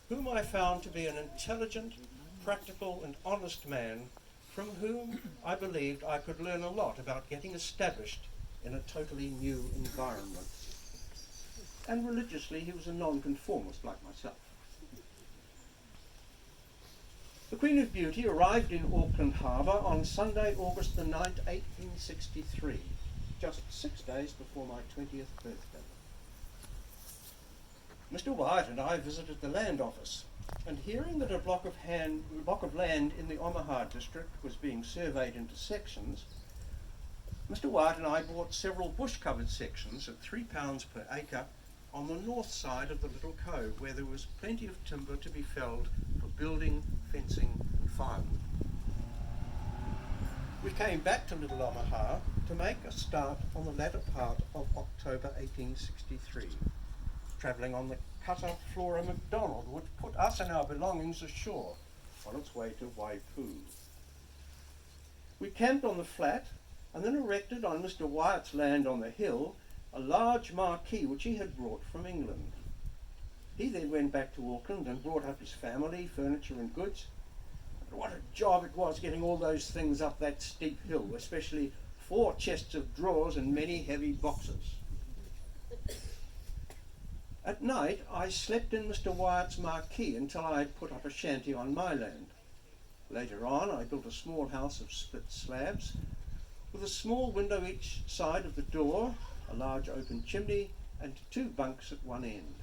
whom I found to be an intelligent, practical and honest man from whom I believed I could learn a lot about getting established in a totally new environment. And religiously he was a nonconformist like myself. The Queen of Beauty arrived in Auckland Harbour on Sunday, August the 9th, 1863, just 6 days before my 20th birthday. Mr. Wyatt and I visited the Land Office, and hearing that a block of land in the Omaha district was being surveyed into sections, Mr. Wyatt and I bought several bush-covered sections at £3 per acre on the north side of the little cove, where there was plenty of timber to be felled for building, fencing and firewood. We came back to Little Omaha to make a start on the latter part of October 1863, travelling on the cutter Flora MacDonald, which put us and our belongings ashore on its way to Waipu. We camped on the flat and then erected on Mr. Wyatt's land on the hill a large marquee which he had brought from England. He then went back to Auckland and brought up his family, furniture and goods. But what a job it was getting all those things up that steep hill, especially 4 chests of drawers and many heavy boxes. At night I slept in Mr. Wyatt's marquee until I had put up a shanty on my land. Later on I built a small house of split slabs with a small window each side of the door, a large open chimney and 2 bunks at one end.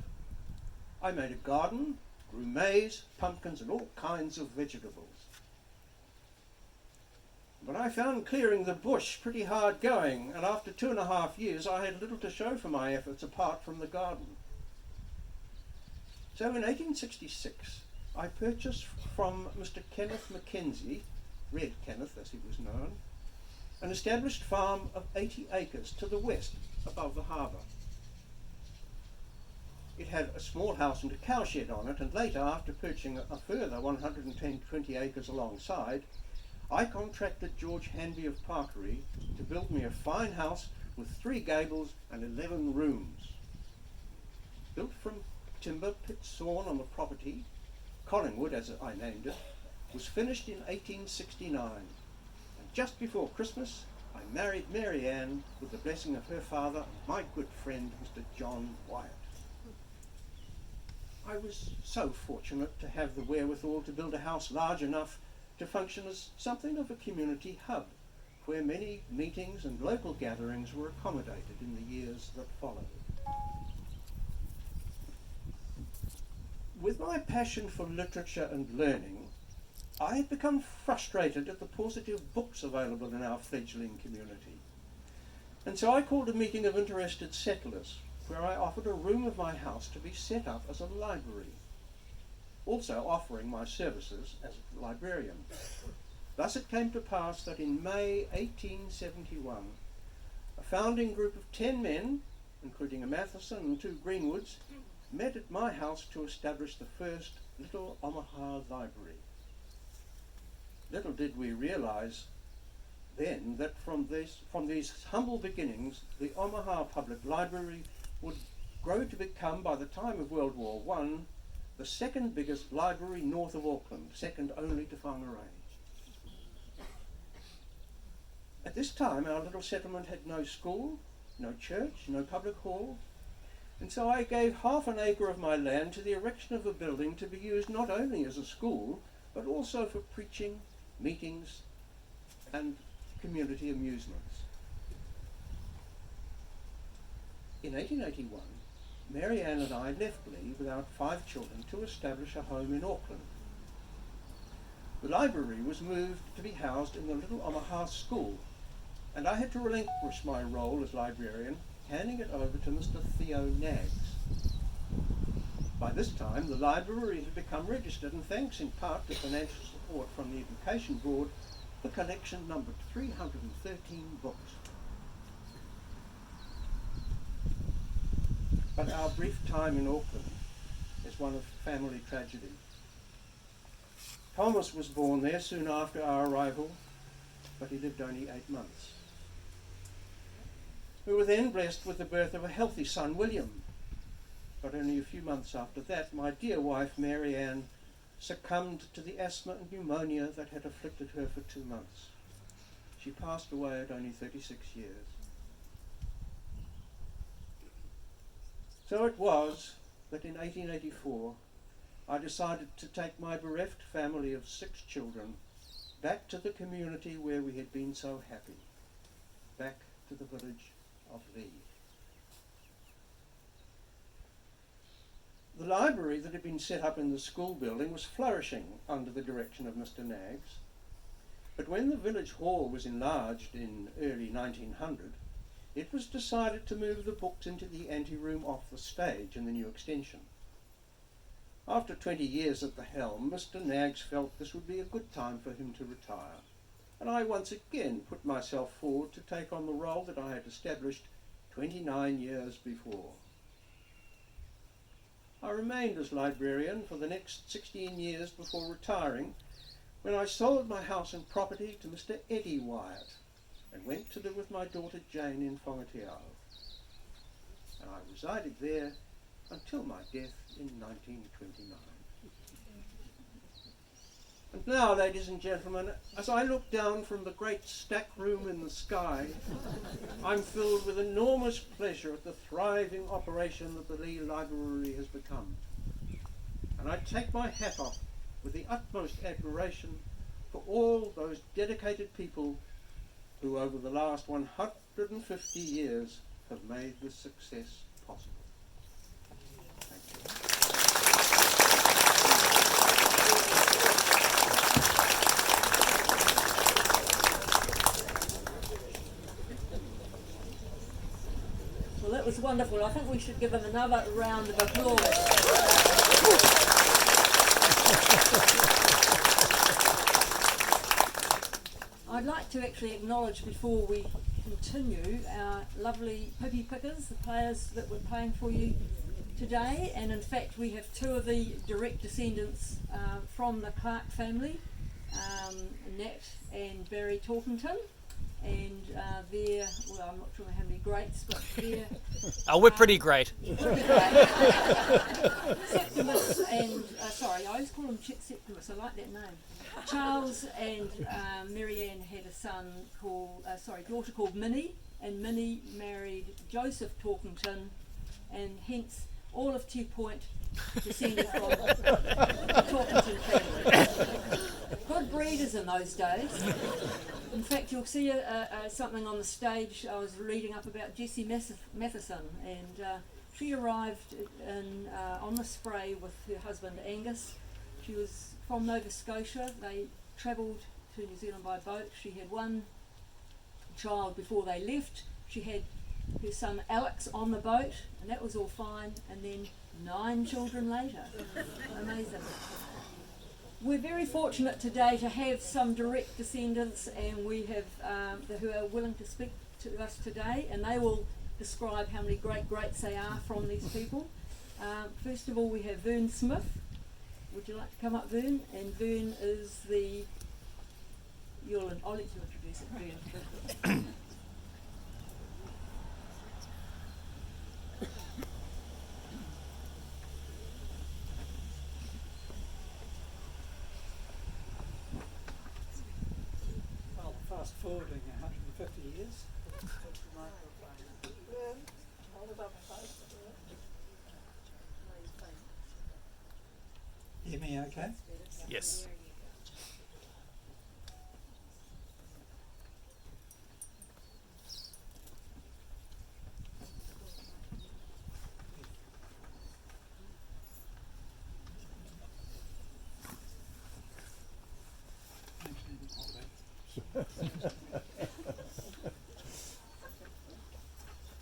I made a garden, grew maize, pumpkins and all kinds of vegetables. But I found clearing the bush pretty hard going, and after 2.5 years I had little to show for my efforts apart from the garden. So in 1866 I purchased from Mr. Kenneth Mackenzie, Red Kenneth as he was known, an established farm of 80 acres to the west above the harbour. It had a small house and a cowshed on it, and later, after purchasing a further 120 acres alongside, I contracted George Hanby of Parkery to build me a fine house with 3 gables and 11 rooms. Built from timber pit sawn on the property, Collingwood as I named it, was finished in 1869. Just before Christmas, I married Mary Ann with the blessing of her father, my good friend, Mr. John Wyatt. I was so fortunate to have the wherewithal to build a house large enough to function as something of a community hub, where many meetings and local gatherings were accommodated in the years that followed. With my passion for literature and learning, I had become frustrated at the paucity of books available in our fledgling community. And so I called a meeting of interested settlers, where I offered a room of my house to be set up as a library, also offering my services as a librarian. Thus it came to pass that in May 1871, a founding group of 10 men, including a Matheson and 2 Greenwoods, met at my house to establish the first Little Omaha Library. Little did we realise then that from these humble beginnings, the Omaha Public Library would grow to become, by the time of World War I, the 2nd biggest library north of Auckland, second only to Whangarei. At this time, our little settlement had no school, no church, no public hall, and so I gave half an acre of my land to the erection of a building to be used not only as a school, but also for preaching, meetings and community amusements. In 1881, Mary Ann and I left Leigh with our 5 children to establish a home in Auckland. The library was moved to be housed in the Little Omaha School, and I had to relinquish my role as librarian, handing it over to Mr. Theo Knaggs. By this time, the library had become registered, and thanks in part to financial support from the Education Board, the collection numbered 313 books. But our brief time in Auckland is one of family tragedy. Thomas was born there soon after our arrival, but he lived only 8 months. We were then blessed with the birth of a healthy son, William. but only a few months after that, my dear wife, Mary Ann, succumbed to the asthma and pneumonia that had afflicted her for 2 months. She passed away at only 36 years. So it was that in 1884, I decided to take my bereft family of 6 children back to the community where we had been so happy, back to the village of Leigh. The library that had been set up in the school building was flourishing under the direction of Mr. Knaggs, but when the village hall was enlarged in early 1900, it was decided to move the books into the anteroom off the stage in the new extension. After 20 years at the helm, Mr. Knaggs felt this would be a good time for him to retire, and I once again put myself forward to take on the role that I had established 29 years before. I remained as librarian for the next 16 years before retiring, when I sold my house and property to Mr. Eddie Wyatt and went to live with my daughter Jane in Whangateao. And I resided there until my death in 1929. And now, ladies and gentlemen, as I look down from the great stack room in the sky, I'm filled with enormous pleasure at the thriving operation that the Leigh Library has become. And I take my hat off with the utmost admiration for all those dedicated people who over the last 150 years have made this success possible. Well, that was wonderful. I think we should give him another round of applause. I'd like to actually acknowledge before we continue our lovely pippy pickers, the players that we're playing for you today, and in fact we have 2 of the direct descendants from the Clarke family, Nat and Barry Torkington, and they're, well, I'm not sure how many greats, but they're... Oh, we're pretty great. Septimus and, sorry, I always call him Septimus, I like that name. Charles and Mary Ann had a daughter called Minnie, and Minnie married Joseph Torkington, and hence all of Tew Point descended from the Torkington family. Good breeders in those days. In fact, you'll see something on the stage. I was reading up about Jessie Matheson, and she arrived on the Spray with her husband Angus. She was from Nova Scotia. They travelled to New Zealand by boat. She had 1 child before they left. She had her son Alex on the boat, and that was all fine, and then 9 children later. Amazing. We're very fortunate today to have some direct descendants, and we have who are willing to speak to us today, and they will describe how many greats they are from these people. First of all, we have Verne Smith. Would you like to come up, Verne? And Verne is the... I'll let you introduce it, Verne. Well, fast forwarding 150 years. Hear me okay? Yes.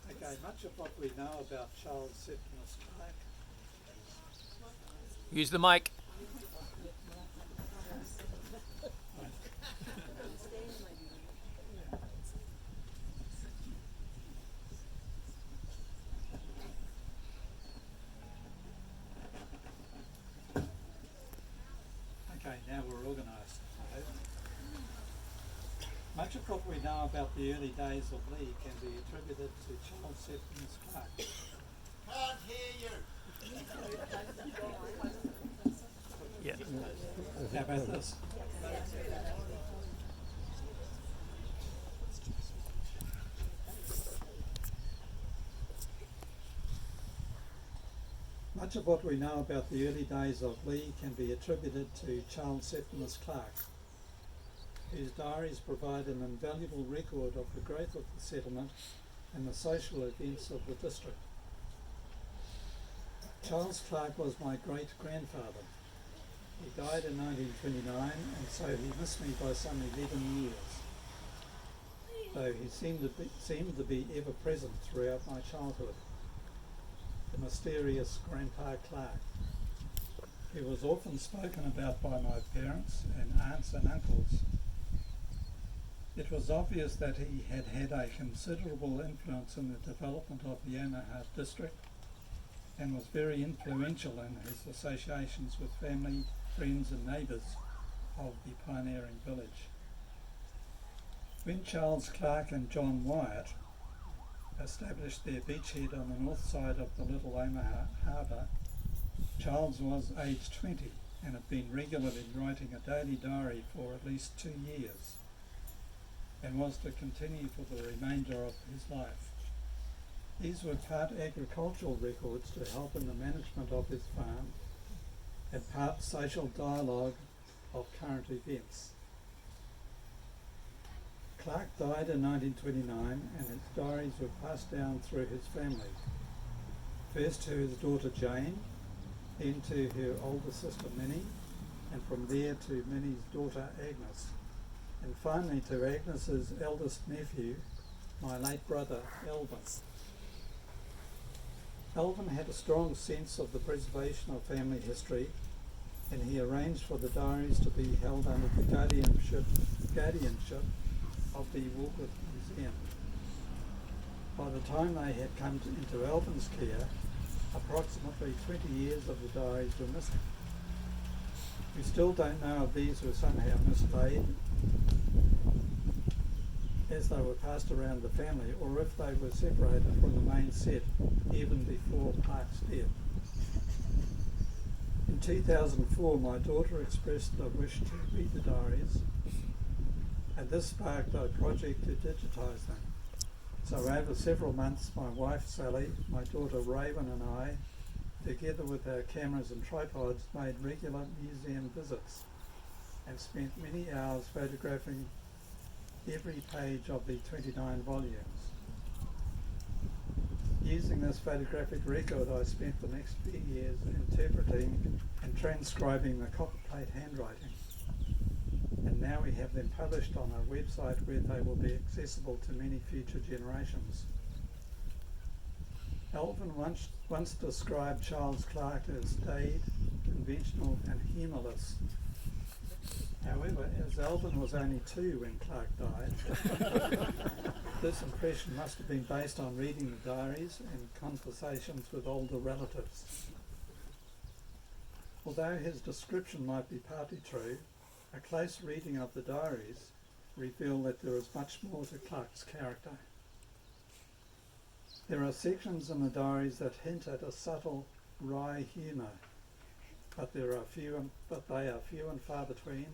Okay, much of what we know about Charles Septimus Clarke. Use the mic. Okay, now we're organised. Much of what we know about the early days of Leigh can be attributed to Charles Septimus Clarke. Can't hear you. Yeah. How about this? Much of what we know about the early days of Leigh can be attributed to Charles Septimus Clarke, whose diaries provide an invaluable record of the growth of the settlement and the social events of the district. Charles Clarke was my great-grandfather. He died in 1929, and so he missed me by some 11 years, though he seemed to be ever present throughout my childhood. The mysterious Grandpa Clarke, who was often spoken about by my parents and aunts and uncles. It was obvious that he had had a considerable influence in the development of the Omaha district and was very influential in his associations with family, friends and neighbours of the pioneering village. When Charles Clarke and John Wyatt established their beachhead on the north side of the Little Omaha Harbour, Charles was aged 20 and had been regularly writing a daily diary for at least 2 years, and was to continue for the remainder of his life. These were part agricultural records to help in the management of his farm, and part social dialogue of current events. Clarke died in 1929, and his diaries were passed down through his family, first to his daughter Jane, then to her older sister Minnie, and from there to Minnie's daughter Agnes, and finally to Agnes's eldest nephew, my late brother Elvin. Elvin had a strong sense of the preservation of family history, and he arranged for the diaries to be held under the guardianship of the Walworth Museum. By the time they had come into Elvin's care, approximately 20 years of the diaries were missing. We still don't know if these were somehow mislaid as they were passed around the family, or if they were separated from the main set even before Clarke's death. In 2004, my daughter expressed a wish to read the diaries, and this sparked a project to digitise them. So over several months, my wife Sally, my daughter Raven and I, together with our cameras and tripods, made regular museum visits and spent many hours photographing every page of the 29 volumes. Using this photographic record, I spent the next few years interpreting and transcribing the copperplate handwriting. And now we have them published on our website where they will be accessible to many future generations. Elvin once described Charles Clarke as staid, conventional and humourless. However, as Elvin was only 2 when Clarke died, this impression must have been based on reading the diaries and conversations with older relatives. Although his description might be partly true, a close reading of the diaries revealed that there is much more to Clarke's character. There are sections in the diaries that hint at a subtle, wry humour, but they are few and far between,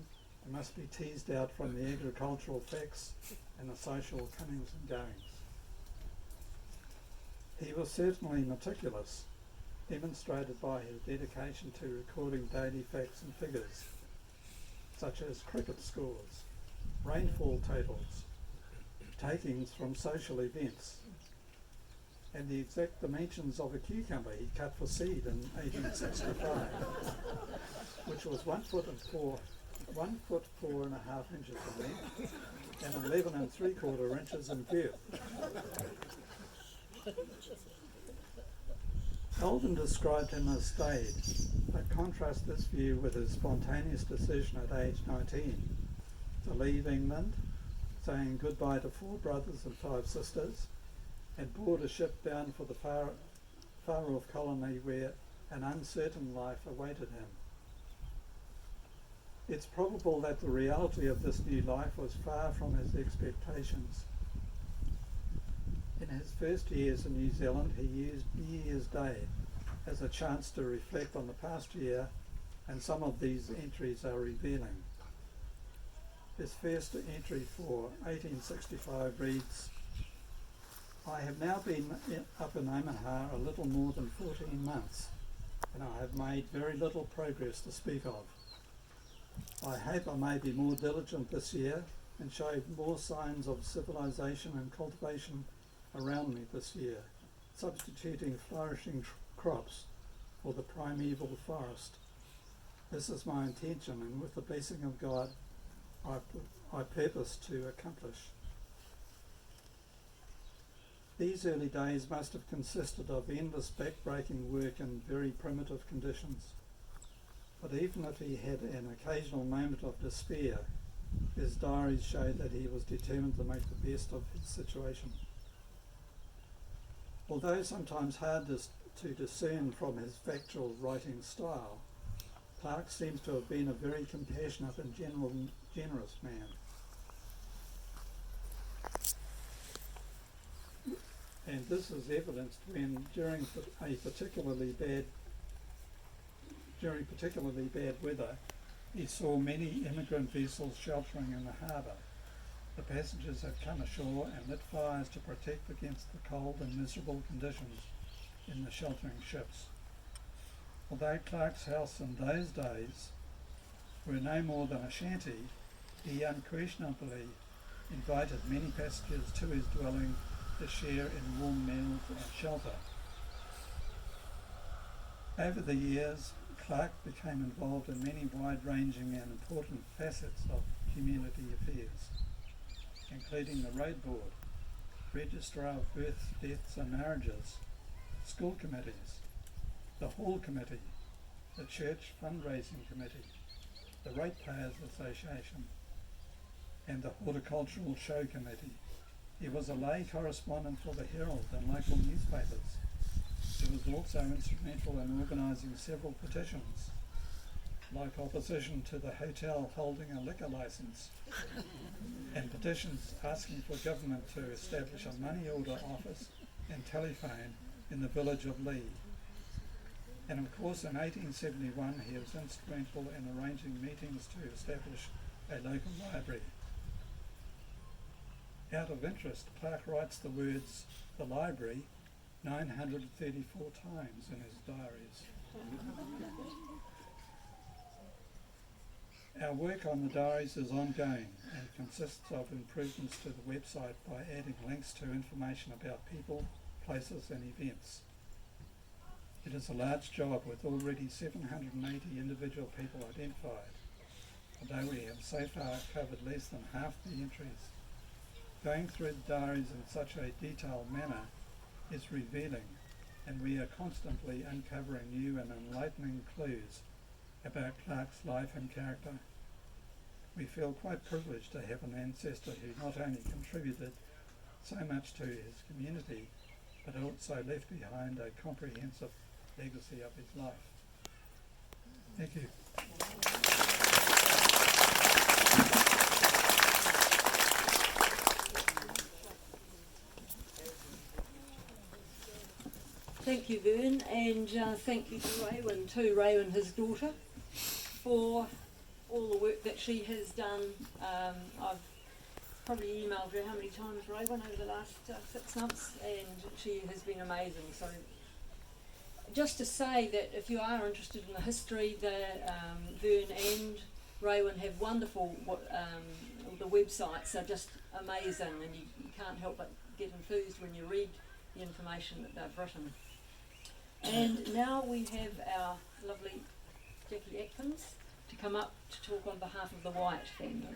and must be teased out from the agricultural facts and the social comings and goings. He was certainly meticulous, demonstrated by his dedication to recording daily facts and figures, such as cricket scores, rainfall totals, takings from social events, and the exact dimensions of a cucumber he cut for seed in 1865, which was 1 foot 4.5 inches in length and 11 3/4 inches in girth. Elvin described him as staid, but contrast this view with his spontaneous decision at age 19 to leave England, saying goodbye to 4 brothers and 5 sisters, and board a ship bound for the far off colony where an uncertain life awaited him. It's probable that the reality of this new life was far from his expectations. In his first years in New Zealand, he used New Year's Day as a chance to reflect on the past year, and some of these entries are revealing. His first entry for 1865 reads, "I have now been up in Omaha a little more than 14 months, and I have made very little progress to speak of. I hope I may be more diligent this year and show more signs of civilization and cultivation around me this year, substituting flourishing crops for the primeval forest. This is my intention, and with the blessing of God, I purpose to accomplish." These early days must have consisted of endless back-breaking work in very primitive conditions. But even if he had an occasional moment of despair, his diaries show that he was determined to make the best of his situation. Although sometimes hard to discern from his factual writing style, Clarke seems to have been a very compassionate and generous man. And this is evidenced when, during particularly bad weather, he saw many immigrant vessels sheltering in the harbour. The passengers had come ashore and lit fires to protect against the cold and miserable conditions in the sheltering ships. Although Clarke's house in those days were no more than a shanty, he unquestionably invited many passengers to his dwelling to share in warm meals and shelter. Over the years, Clarke became involved in many wide-ranging and important facets of community affairs, including the Road Board, Registrar of Births, Deaths and Marriages, school committees, the Hall Committee, the Church Fundraising Committee, the Ratepayers Association, and the Horticultural Show Committee. He was a lay correspondent for the Herald and local newspapers. He was also instrumental in organising several petitions, like opposition to the hotel holding a liquor licence, and petitions asking for government to establish a money order office and telephone in the village of Leigh. And of course in 1871 he was instrumental in arranging meetings to establish a local library. Out of interest, Clarke writes the words "the library" 934 times in his diaries. Our work on the diaries is ongoing and consists of improvements to the website by adding links to information about people, places and events. It is a large job with already 780 individual people identified, although we have so far covered less than half the entries. Going through the diaries in such a detailed manner is revealing, and we are constantly uncovering new and enlightening clues about Clarke's life and character. We feel quite privileged to have an ancestor who not only contributed so much to his community, but also left behind a comprehensive legacy of his life. Thank you. Thank you, Verne, and thank you to Raywin, his daughter, for all the work that she has done. I've probably emailed her how many times, Raywin, over the last 6 months, and she has been amazing. So just to say that if you are interested in the history, Verne and Raywin have wonderful, the websites are just amazing, and you can't help but get enthused when you read the information that they've written. And now we have our lovely Jackie Atkins to come up to talk on behalf of the Wyatt family.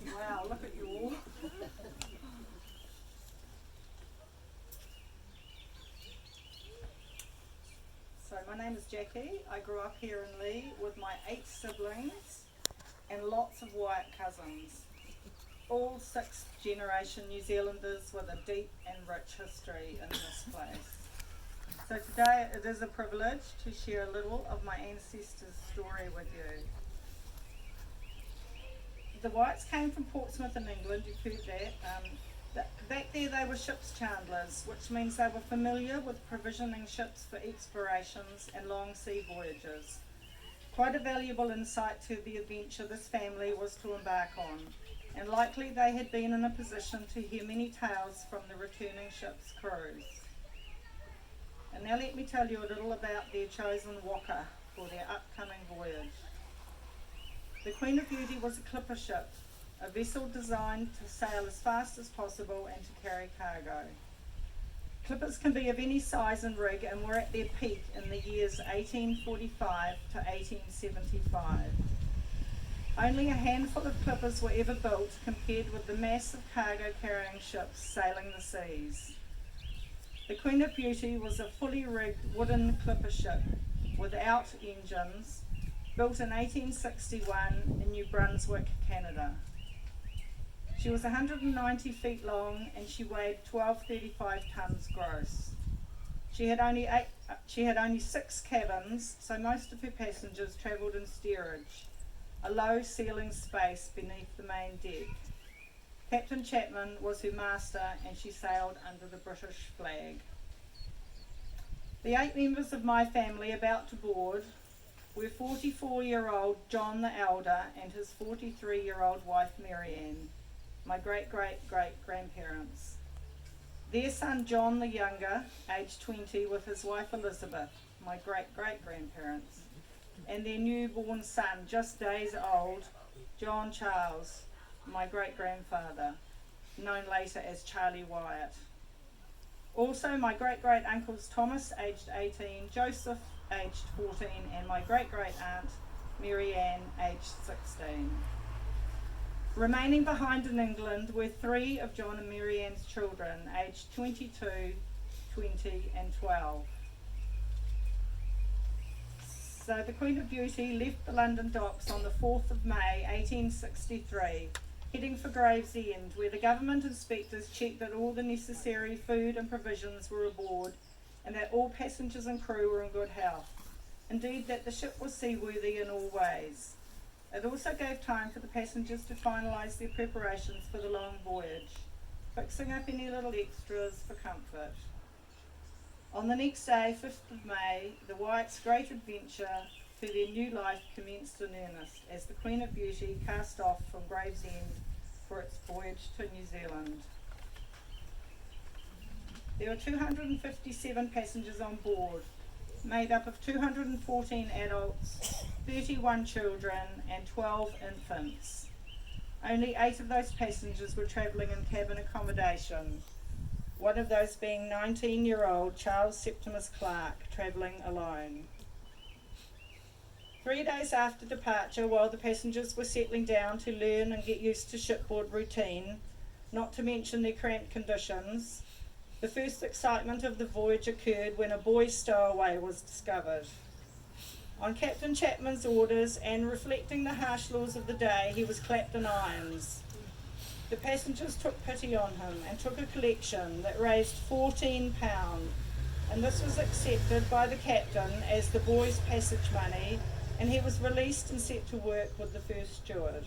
Wow, look at you all. So my name is Jackie. I grew up here in Leigh with my 8 siblings and lots of Wyatt cousins. All 6th generation New Zealanders with a deep and rich history in this place. So today it is a privilege to share a little of my ancestors' story with you. the Wyatts came from Portsmouth in England, you've heard that. Back there they were ship's chandlers, which means they were familiar with provisioning ships for explorations and long sea voyages. Quite a valuable insight to the adventure this family was to embark on, and likely they had been in a position to hear many tales from the returning ship's crews. And now let me tell you a little about their chosen waka for their upcoming voyage. The Queen of Beauty was a clipper ship, a vessel designed to sail as fast as possible and to carry cargo. Clippers can be of any size and rig and were at their peak in the years 1845 to 1875. Only a handful of clippers were ever built compared with the mass of cargo carrying ships sailing the seas. The Queen of Beauty was a fully rigged wooden clipper ship without engines, built in 1861 in New Brunswick, Canada. She was 190 feet long and she weighed 1235 tons gross. She had only 6 cabins, so most of her passengers travelled in steerage, a low ceiling space beneath the main deck. Captain Chapman was her master and she sailed under the British flag. The 8 members of my family about to board were 44-year-old John the Elder and his 43-year-old wife Marianne, my great-great-great-grandparents. Their son John the Younger, aged 20, with his wife Elizabeth, my great-great-grandparents, and their newborn son, just days old, John Charles, my great-grandfather, known later as Charlie Wyatt. Also my great-great-uncles Thomas, aged 18, Joseph, aged 14, and my great-great-aunt Mary Ann, aged 16. Remaining behind in England were 3 of John and Mary Ann's children, aged 22, 20 and 12. So the Queen of Beauty left the London docks on the 4th of May 1863, heading for Gravesend, where the government inspectors checked that all the necessary food and provisions were aboard and that all passengers and crew were in good health. Indeed, that the ship was seaworthy in all ways. It also gave time for the passengers to finalise their preparations for the long voyage, fixing up any little extras for comfort. On the next day, 5th of May, the Wyatt's great adventure to their new life commenced in earnest as the Queen of Beauty cast off from Gravesend for its voyage to New Zealand. There were 257 passengers on board, made up of 214 adults, 31 children and 12 infants. Only 8 of those passengers were travelling in cabin accommodation, one of those being 19-year-old Charles Septimus Clarke, travelling alone. 3 days after departure, while the passengers were settling down to learn and get used to shipboard routine, not to mention their cramped conditions, the first excitement of the voyage occurred when a boy's stowaway was discovered. On Captain Chapman's orders and reflecting the harsh laws of the day, he was clapped in irons. The passengers took pity on him and took a collection that raised £14, and this was accepted by the captain as the boy's passage money, and he was released and set to work with the first steward.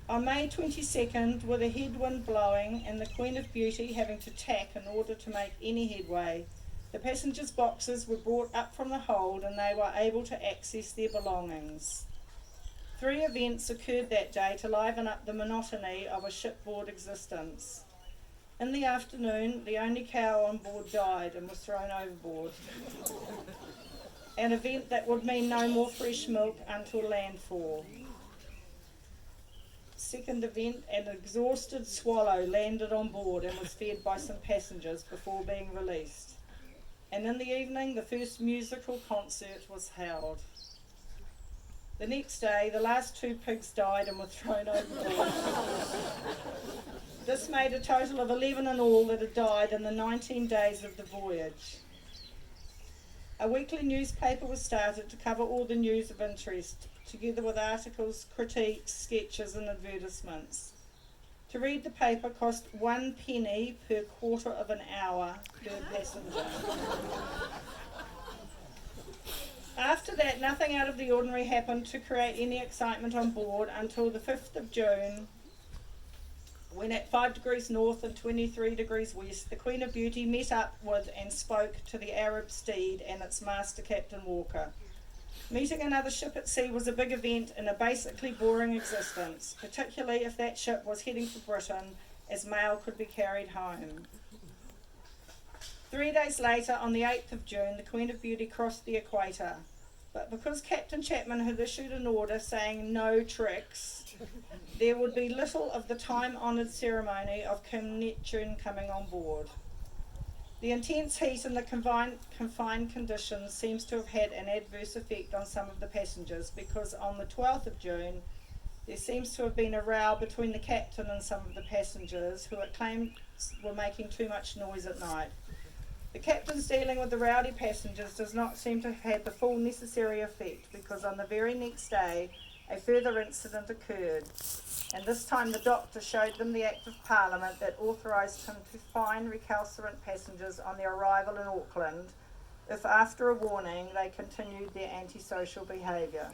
On May 22nd, with a headwind blowing and the Queen of Beauty having to tack in order to make any headway, the passengers' boxes were brought up from the hold and they were able to access their belongings. 3 events occurred that day to liven up the monotony of a shipboard existence. In the afternoon, the only cow on board died and was thrown overboard. An event that would mean no more fresh milk until landfall. Second event, an exhausted swallow landed on board and was fed by some passengers before being released. And in the evening, the first musical concert was held. The next day, the last 2 pigs died and were thrown overboard. This made a total of 11 in all that had died in the 19 days of the voyage. A weekly newspaper was started to cover all the news of interest, together with articles, critiques, sketches and advertisements. To read the paper cost 1 penny per quarter of an hour per passenger. After that, nothing out of the ordinary happened to create any excitement on board until the 5th of June, when at 5 degrees north and 23 degrees west, the Queen of Beauty met up with and spoke to the Arab steed and its master, Captain Walker. Meeting another ship at sea was a big event in a basically boring existence, particularly if that ship was heading for Britain, as mail could be carried home. 3 days later, on the 8th of June, the Queen of Beauty crossed the equator. But because Captain Chapman had issued an order saying no tricks, there would be little of the time-honoured ceremony of Neptune coming on board. The intense heat and the confined conditions seems to have had an adverse effect on some of the passengers, because on the 12th of June, there seems to have been a row between the captain and some of the passengers, who it claimed were making too much noise at night. The captain's dealing with the rowdy passengers does not seem to have had the full necessary effect, because on the very next day a further incident occurred, and this time the doctor showed them the Act of Parliament that authorised him to fine recalcitrant passengers on their arrival in Auckland if after a warning they continued their antisocial behaviour.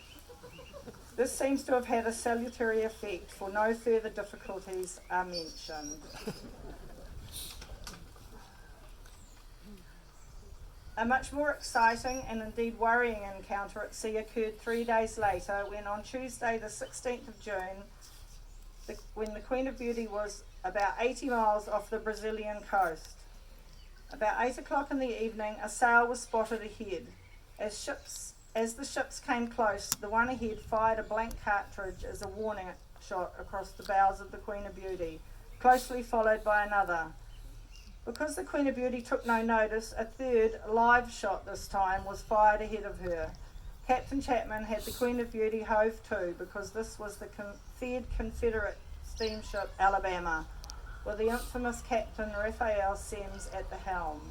This seems to have had a salutary effect, for no further difficulties are mentioned. A much more exciting and indeed worrying encounter at sea occurred 3 days later, when on Tuesday the 16th of June, when the Queen of Beauty was about 80 miles off the Brazilian coast. About 8 o'clock in the evening, a sail was spotted ahead. As the ships came close, the one ahead fired a blank cartridge as a warning shot across the bows of the Queen of Beauty, closely followed by another. Because the Queen of Beauty took no notice, a third, live shot this time, was fired ahead of her. Captain Chapman had the Queen of Beauty hove to, because this was the feared Confederate steamship Alabama, with the infamous Captain Raphael Semmes at the helm.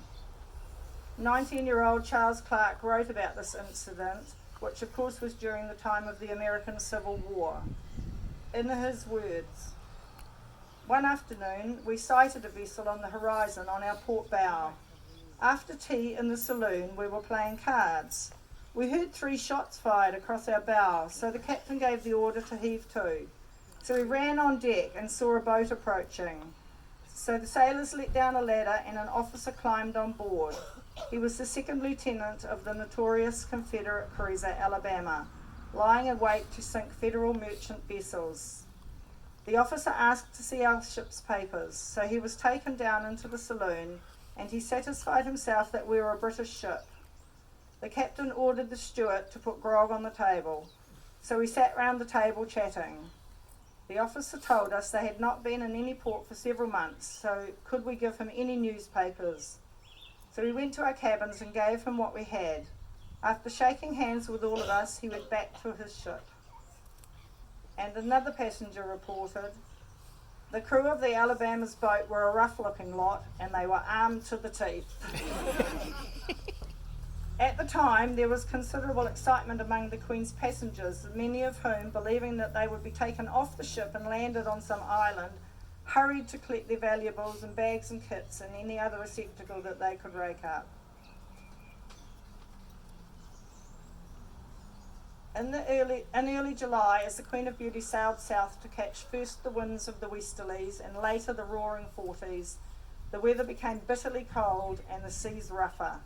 19-year-old Charles Clarke wrote about this incident, which of course was during the time of the American Civil War. In his words, "One afternoon we sighted a vessel on the horizon on our port bow. After tea in the saloon we were playing cards. We heard 3 shots fired across our bow, so the captain gave the order to heave to. So we ran on deck and saw a boat approaching. So the sailors let down a ladder and an officer climbed on board. He was the second lieutenant of the notorious Confederate cruiser Alabama, lying in wait to sink Federal merchant vessels. The officer asked to see our ship's papers, so he was taken down into the saloon, and he satisfied himself that we were a British ship. The captain ordered the steward to put grog on the table, so we sat round the table chatting. The officer told us they had not been in any port for several months, so could we give him any newspapers? So we went to our cabins and gave him what we had. After shaking hands with all of us, he went back to his ship." And another passenger reported, "The crew of the Alabama's boat were a rough-looking lot, and they were armed to the teeth." At the time, there was considerable excitement among the Queen's passengers, many of whom, believing that they would be taken off the ship and landed on some island, hurried to collect their valuables and bags and kits and any other receptacle that they could rake up. In early July, as the Queen of Beauty sailed south to catch first the winds of the westerlies and later the roaring 40s, the weather became bitterly cold and the seas rougher.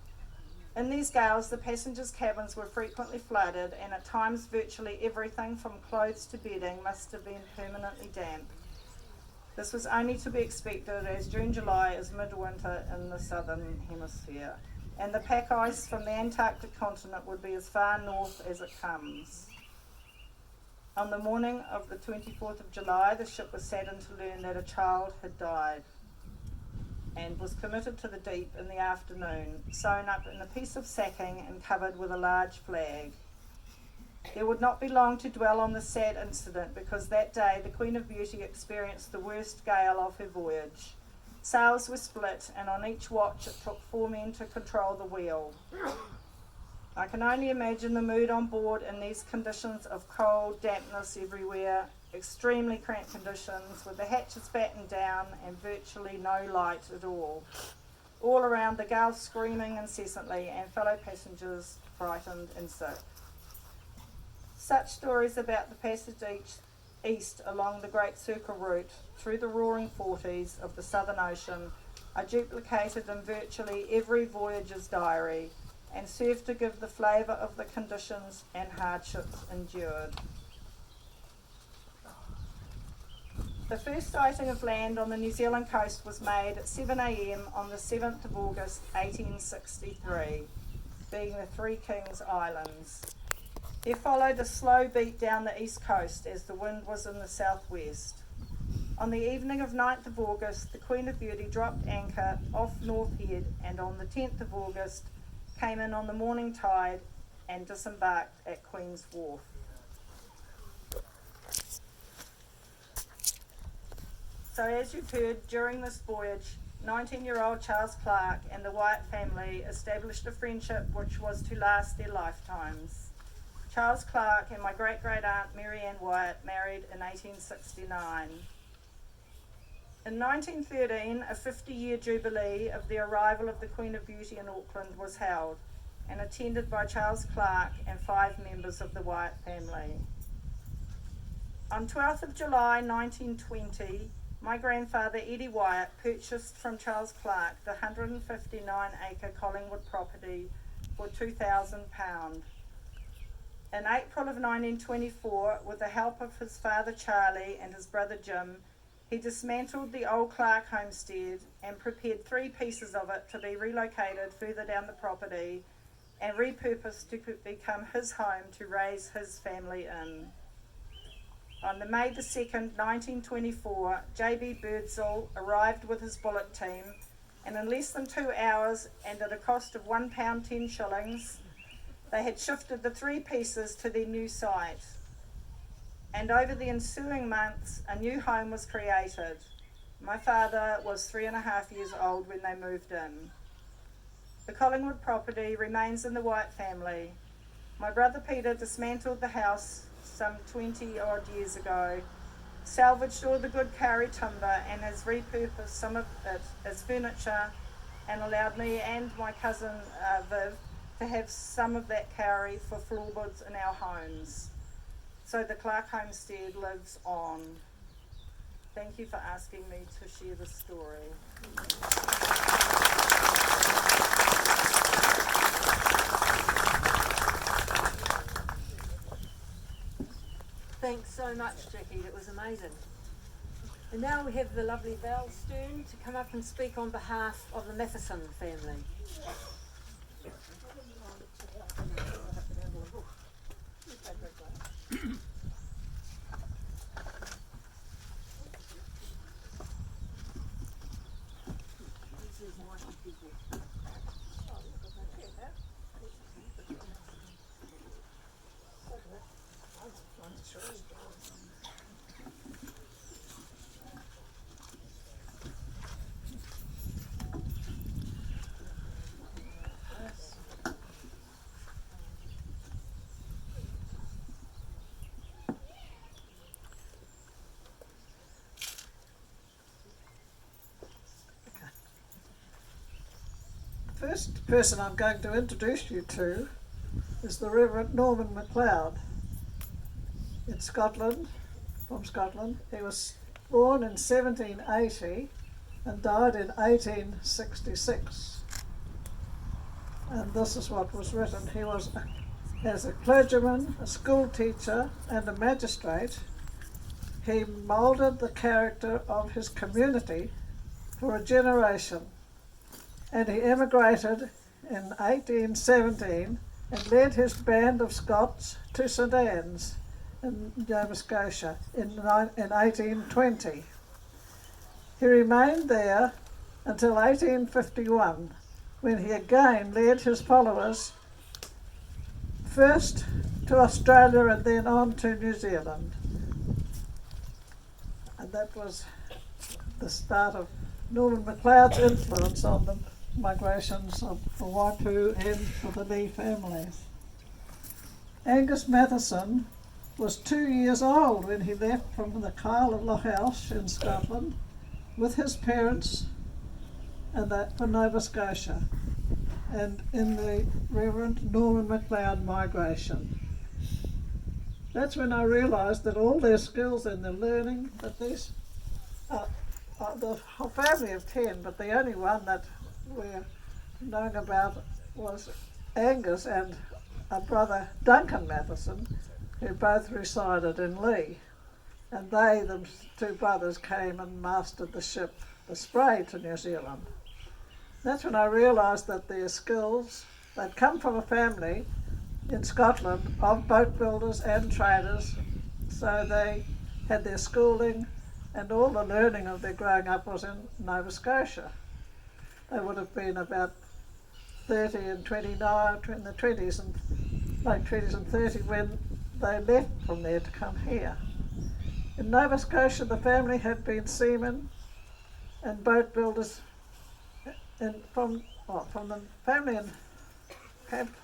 In these gales, the passengers' cabins were frequently flooded, and at times virtually everything from clothes to bedding must have been permanently damp. This was only to be expected, as June-July is midwinter in the southern hemisphere, and the pack ice from the Antarctic continent would be as far north as it comes. On the morning of the 24th of July, the ship was saddened to learn that a child had died and was committed to the deep in the afternoon, sewn up in a piece of sacking and covered with a large flag. There would not be long to dwell on this sad incident, because that day the Queen of Beauty experienced the worst gale of her voyage. Sails were split, and on each watch it took 4 men to control the wheel. I can only imagine the mood on board in these conditions of cold, dampness everywhere, extremely cramped conditions, with the hatches battened down and virtually no light at all. All around, the gale screaming incessantly, and fellow passengers frightened and sick. Such stories about the passage east along the Great Circle route through the roaring 40s of the Southern Ocean are duplicated in virtually every voyager's diary and serve to give the flavour of the conditions and hardships endured. The first sighting of land on the New Zealand coast was made at 7 a.m. on the 7th of August 1863, being the Three Kings Islands. There followed a slow beat down the east coast as the wind was in the southwest. On the evening of 9th of August, the Queen of Beauty dropped anchor off North Head, and on the 10th of August came in on the morning tide and disembarked at Queen's Wharf. So as you've heard, during this voyage, 19-year-old Charles Clarke and the Wyatt family established a friendship which was to last their lifetimes. Charles Clarke and my great-great-aunt Mary Ann Wyatt married in 1869. In 1913, a 50-year jubilee of the arrival of the Queen of Beauty in Auckland was held and attended by Charles Clarke and 5 members of the Wyatt family. On 12th of July 1920, my grandfather Eddie Wyatt purchased from Charles Clarke the 159-acre Collingwood property for £2,000. In April of 1924, with the help of his father Charlie and his brother Jim, he dismantled the old Clarke homestead and prepared 3 pieces of it to be relocated further down the property and repurposed to become his home to raise his family in. On the May the 2nd, 1924, J.B. Birdsall arrived with his bullock team, and in less than 2 hours and at a cost of £1 10 shillings, they had shifted the 3 pieces to their new site. And over the ensuing months, a new home was created. My father was 3.5 years old when they moved in. The Collingwood property remains in the Wyatt family. My brother Peter dismantled the house some 20 odd years ago, salvaged all the good Kauri timber and has repurposed some of it as furniture and allowed me and my cousin Viv to have some of that Kauri for floorboards in our homes. So the Clarke homestead lives on. Thank you for asking me to share this story. Thanks so much, Jackie. That was amazing. And now we have the lovely Val Stern to come up and speak on behalf of the Matheson family. The first person I'm going to introduce you to is the Reverend Norman MacLeod in Scotland, from Scotland. He was born in 1780 and died in 1866. And this is what was written. He was, as a clergyman, a school teacher and a magistrate, he moulded the character of his community for a generation. And he emigrated in 1817 and led his band of Scots to St Anne's in Nova Scotia in 1820. He remained there until 1851, when he again led his followers first to Australia and then on to New Zealand. And that was the start of Norman MacLeod's influence on the migrations of the Waipu and for the Leigh families. Angus Matheson was 2 years old when he left from the Kyle of Lochhouse in Scotland with his parents for Nova Scotia, and in the Reverend Norman MacLeod migration. That's when I realised that all their skills and their learning, that these, the whole family of 10, but the only one that we're knowing about was Angus and a brother Duncan Matheson, who both resided in Leigh. And they, the two brothers, came and mastered the ship, the Spray, to New Zealand. That's when I realised that their skills, they'd come from a family in Scotland of boat builders and traders, so they had their schooling and all the learning of their growing up was in Nova Scotia. They would have been about 30 and 29, in the 20s and late 20s and 30 when they left from there to come here. In Nova Scotia, the family had been seamen and boat builders, and from the family in Camp.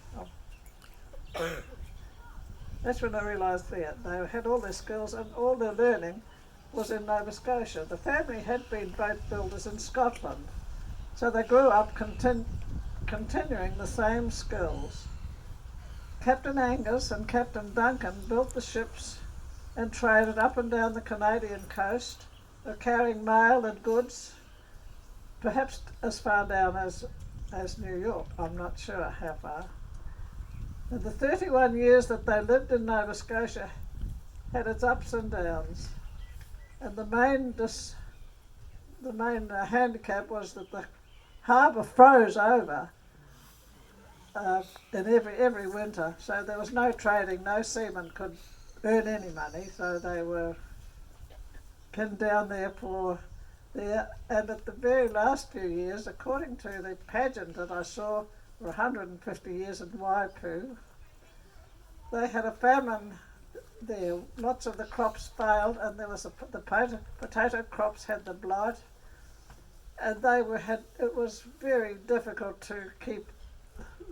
That's when I realised they had all their skills and all their learning was in Nova Scotia. The family had been boat builders in Scotland, so they grew up continuing the same skills. Captain Angus and Captain Duncan built the ships and traded up and down the Canadian coast, carrying mail and goods, perhaps as far down as New York. I'm not sure how far. And the 31 years that they lived in Nova Scotia had its ups and downs. And the main handicap was that the harbour froze over in every winter, so there was no trading, no seamen could earn any money, so they were pinned down there and at the very last few years, according to the pageant that I saw for 150 years in Waipu, they had a famine there. Lots of the crops failed, and there was the potato crops had the blight, and it was very difficult to keep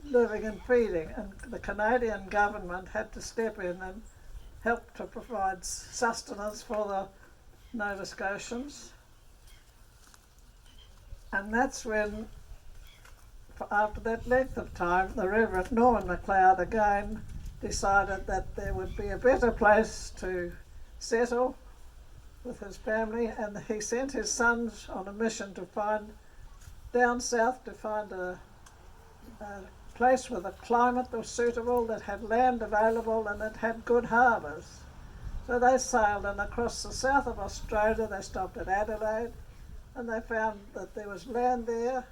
living and feeding, and the Canadian government had to step in and help to provide sustenance for the Nova Scotians. And that's when, after that length of time, the Reverend Norman MacLeod again decided that there would be a better place to settle with his family, and he sent his sons on a mission to find down south to find a place with a climate that was suitable, that had land available and that had good harbours. So they sailed, and across the south of Australia they stopped at Adelaide, and they found that there was land there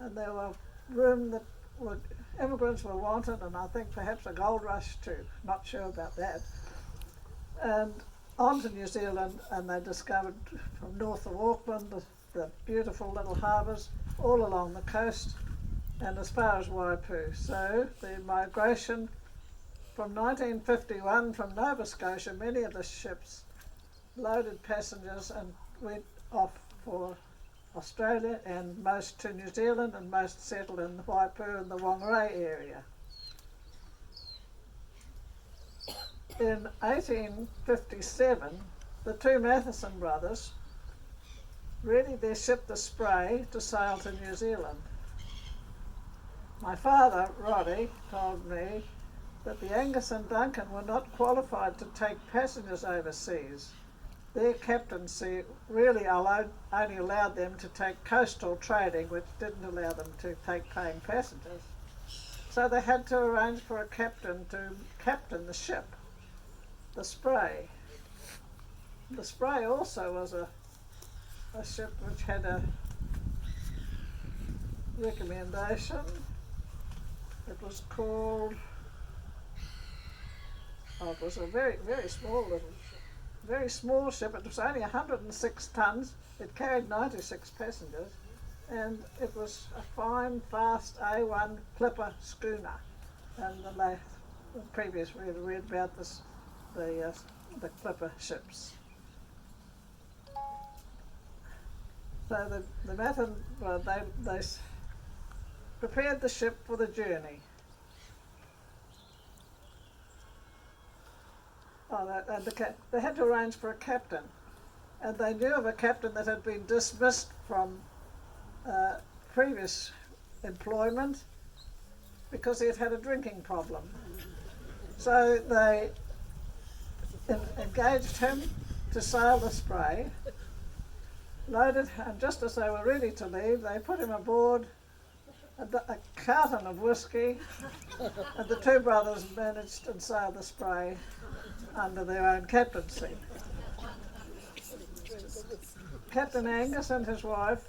and there were room that immigrants were wanted, and I think perhaps a gold rush too, not sure about that. And on to New Zealand, and they discovered from north of Auckland the beautiful little harbours all along the coast and as far as Waipu. So the migration from 1951 from Nova Scotia, many of the ships loaded passengers and went off for Australia, and most to New Zealand, and most settled in Waipu and the Whangarei area. In 1857, the two Matheson brothers readied their ship, the Spray, to sail to New Zealand. My father, Roddy, told me that the Angus and Duncan were not qualified to take passengers overseas. Their captaincy really only allowed them to take coastal trading, which didn't allow them to take paying passengers. So they had to arrange for a captain to captain the ship, the Spray. The Spray also was a ship which had a recommendation. It was called, it was a very, very small ship. It was only 106 tons. It carried 96 passengers, and it was a fine, fast A1 clipper schooner. And the previous read about this, the clipper ships. So the Matheson, they prepared the ship for the journey. They had to arrange for a captain, and they knew of a captain that had been dismissed from previous employment because he had had a drinking problem. So they engaged him to sail the Spray, loaded, and just as they were ready to leave, they put him aboard a carton of whiskey, and the two brothers managed and sailed the Spray under their own captaincy. Captain Angus and his wife,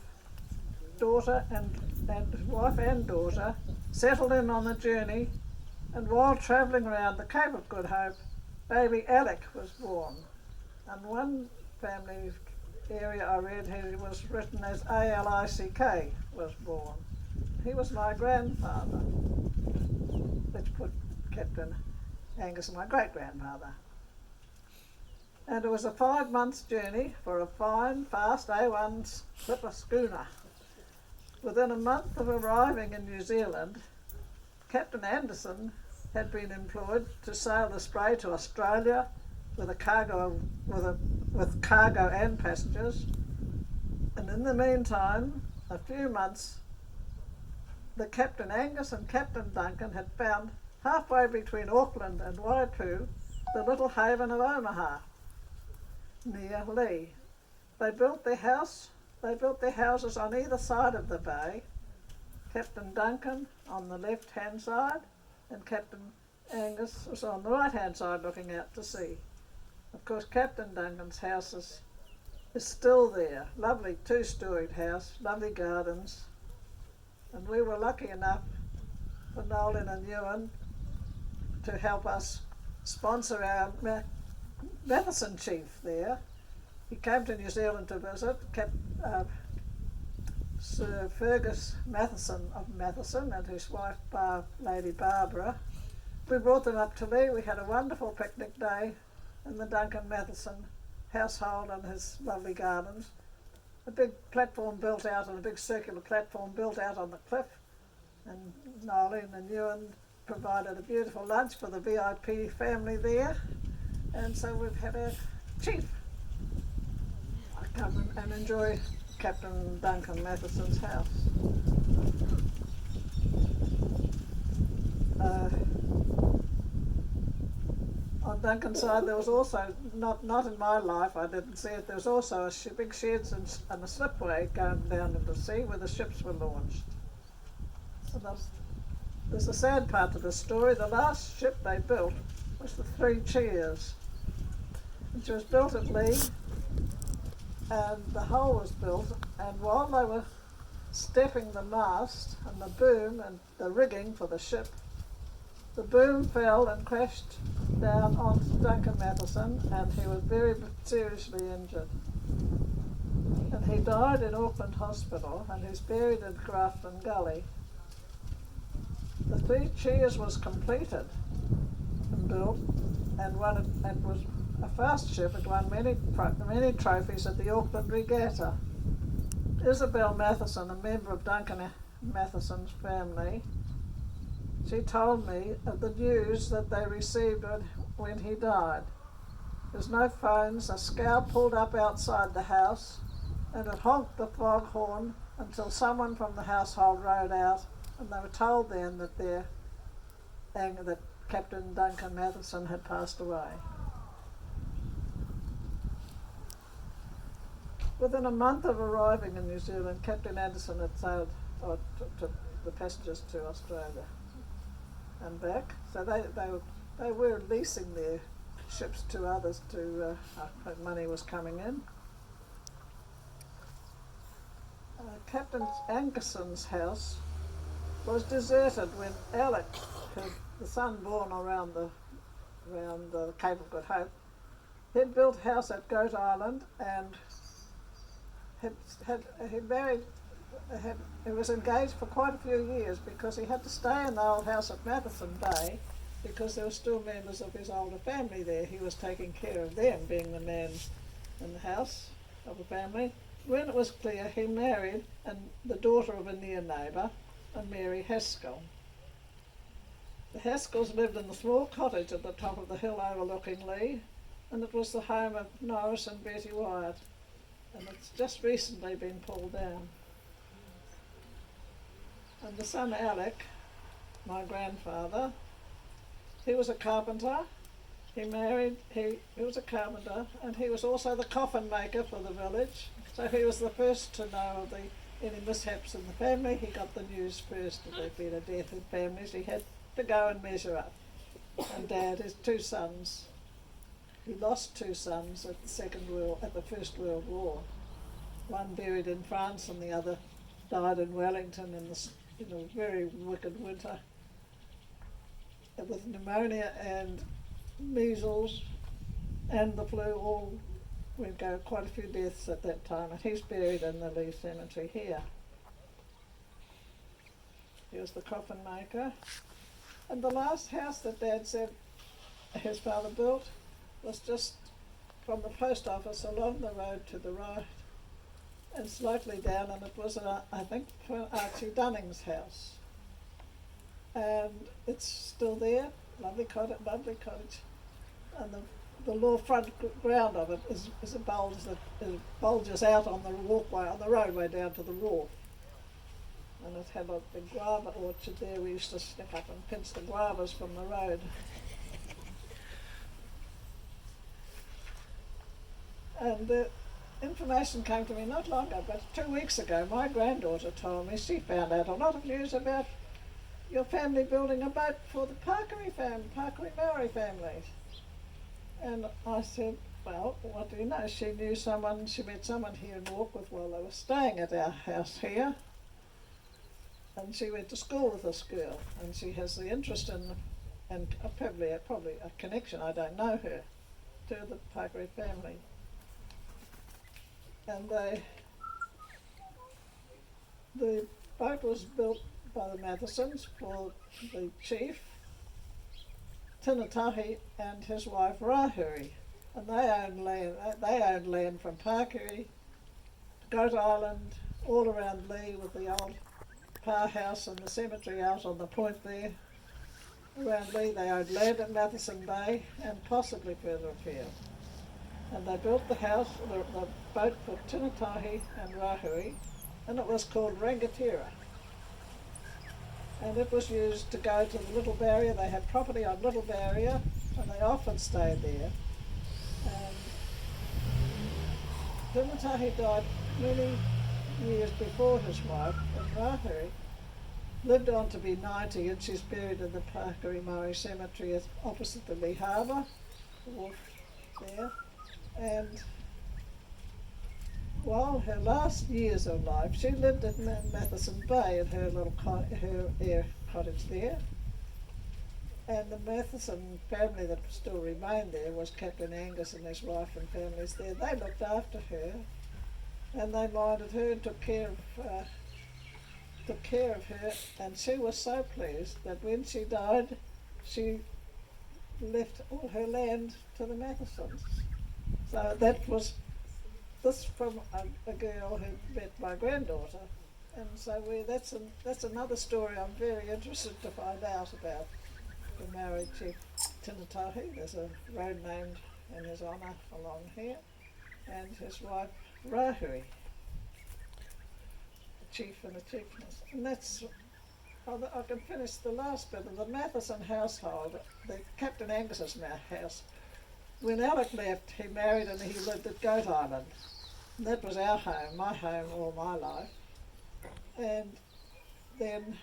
daughter and daughter settled in on the journey, and while travelling around the Cape of Good Hope, baby Alec was born. And one family area I read here was written as A-L-I-C-K was born. He was my grandfather, which put Captain Angus my great-grandfather. And it was a 5 months journey for a fine, fast A1 clipper schooner. Within a month of arriving in New Zealand, Captain Anderson had been employed to sail the Spray to Australia with cargo and passengers. And in the meantime, a few months, the Captain Angus and Captain Duncan had found halfway between Auckland and Waipu the little haven of Omaha, near Leigh. They built their houses on either side of the bay, Captain Duncan on the left-hand side and Captain Angus was on the right-hand side looking out to sea. Of course, Captain Duncan's house is still there, lovely two-storied house, lovely gardens, and we were lucky enough for Nolan and Ewan to help us sponsor our Matheson chief there. He came to New Zealand to visit, Sir Fergus Matheson of Matheson and his wife Lady Barbara. We brought them up to Leigh. We had a wonderful picnic day in the Duncan Matheson household and his lovely gardens. A big platform built out, and a big circular platform built out on the cliff, and Nolan and Ewan provided a beautiful lunch for the VIP family there, and so we've had our chief come and enjoy Captain Duncan Matheson's house. On Duncan's side, there was also, not in my life, I didn't see it, there was also big sheds and a slipway going down into the sea where the ships were launched. And there's a sad part to the story. The last ship they built was the Three Cheers, which was built at Leigh, and the hull was built, and while they were stepping the mast and the boom and the rigging for the ship, the boom fell and crashed down onto Duncan Matheson, and he was very seriously injured. And he died in Auckland Hospital, and he's buried in Grafton Gully. The Three Cheers was completed and built, and was a fast ship. It won many trophies at the Auckland Regatta. Isabel Matheson, a member of Duncan Matheson's family, she told me of the news that they received when he died. There's no phones, a scow pulled up outside the house, and it honked the foghorn until someone from the household rode out, and they were told then that Captain Duncan Matheson had passed away. Within a month of arriving in New Zealand, Captain Anderson had sailed to the passengers to Australia and back. So they were leasing their ships to others to money was coming in. Captain Anguson's house was deserted when Alec, the son born around the Cape of Good Hope, he'd built a house at Goat Island and he was engaged for quite a few years because he had to stay in the old house at Matheson Bay because there were still members of his older family there. He was taking care of them, being the man in the house of the family. When it was clear, he married the daughter of a near neighbour, a Mary Haskell. The Haskells lived in the small cottage at the top of the hill overlooking Leigh, and it was the home of Norris and Betty Wyatt, and it's just recently been pulled down. And the son Alec, my grandfather, he was a carpenter. He was a carpenter, and he was also the coffin maker for the village. So he was the first to know of any mishaps in the family. He got the news first that there'd been a death in families. He had to go and measure up. And Dad, his two sons, he lost two sons at the First World War. One buried in France, and the other died in Wellington in a very wicked winter with pneumonia and measles and the flu. We'd go quite a few deaths at that time, and he's buried in the Leigh Cemetery here. He was the coffin maker. And the last house that Dad said his father built was just from the post office along the road to the right and slightly down, and it was, I think, Archie Dunning's house. And it's still there, lovely cottage. And the lower front ground of it is a bulge that bulges out on the walkway, on the roadway down to the wharf. And it had a big guava orchard there. We used to sneak up and pinch the guavas from the road. And the information came to me not long ago, but 2 weeks ago. My granddaughter told me she found out a lot of news about your family building a boat for the Parkery Maori family. And I said, well, what do you know? She met someone here in Warkworth while they were staying at our house here. And she went to school with this girl, and she has the interest in, and probably a connection, I don't know her, to the Parkery family. And the boat was built by the Mathesons for the chief, Tinatahi, and his wife Rahuri. And they owned land from Parkery, Goat Island, all around Leigh, with the old powerhouse and the cemetery out on the point there. Around Leigh they owned land at Matheson Bay and possibly further afield. And they built the boat for Tinatahi and Rahuri, and it was called Rangatira. And it was used to go to the Little Barrier. They had property on Little Barrier, and they often stayed there. And Tinatahi died many years before his wife, and Rahuri lived on to be 90, and she's buried in the Parkery Maori Cemetery opposite the Leigh Harbour, the wharf there. And while her last years of life, she lived at Matheson Bay in her little her air cottage there. And the Matheson family that still remained there was Captain Angus and his wife and families there. They looked after her, and they minded her and took care of her. And she was so pleased that when she died, she left all her land to the Mathesons. So that was this from a girl who met my granddaughter, and so that's another story I'm very interested to find out about the Maori chief Tinatahi. There's a road named in his honour along here, and his wife Rahuri, the chief and the chiefness. And that's, I can finish the last bit of the Matheson household, the Captain Angus's house. When Alec left, he married and he lived at Goat Island. And that was our home, my home all my life. And then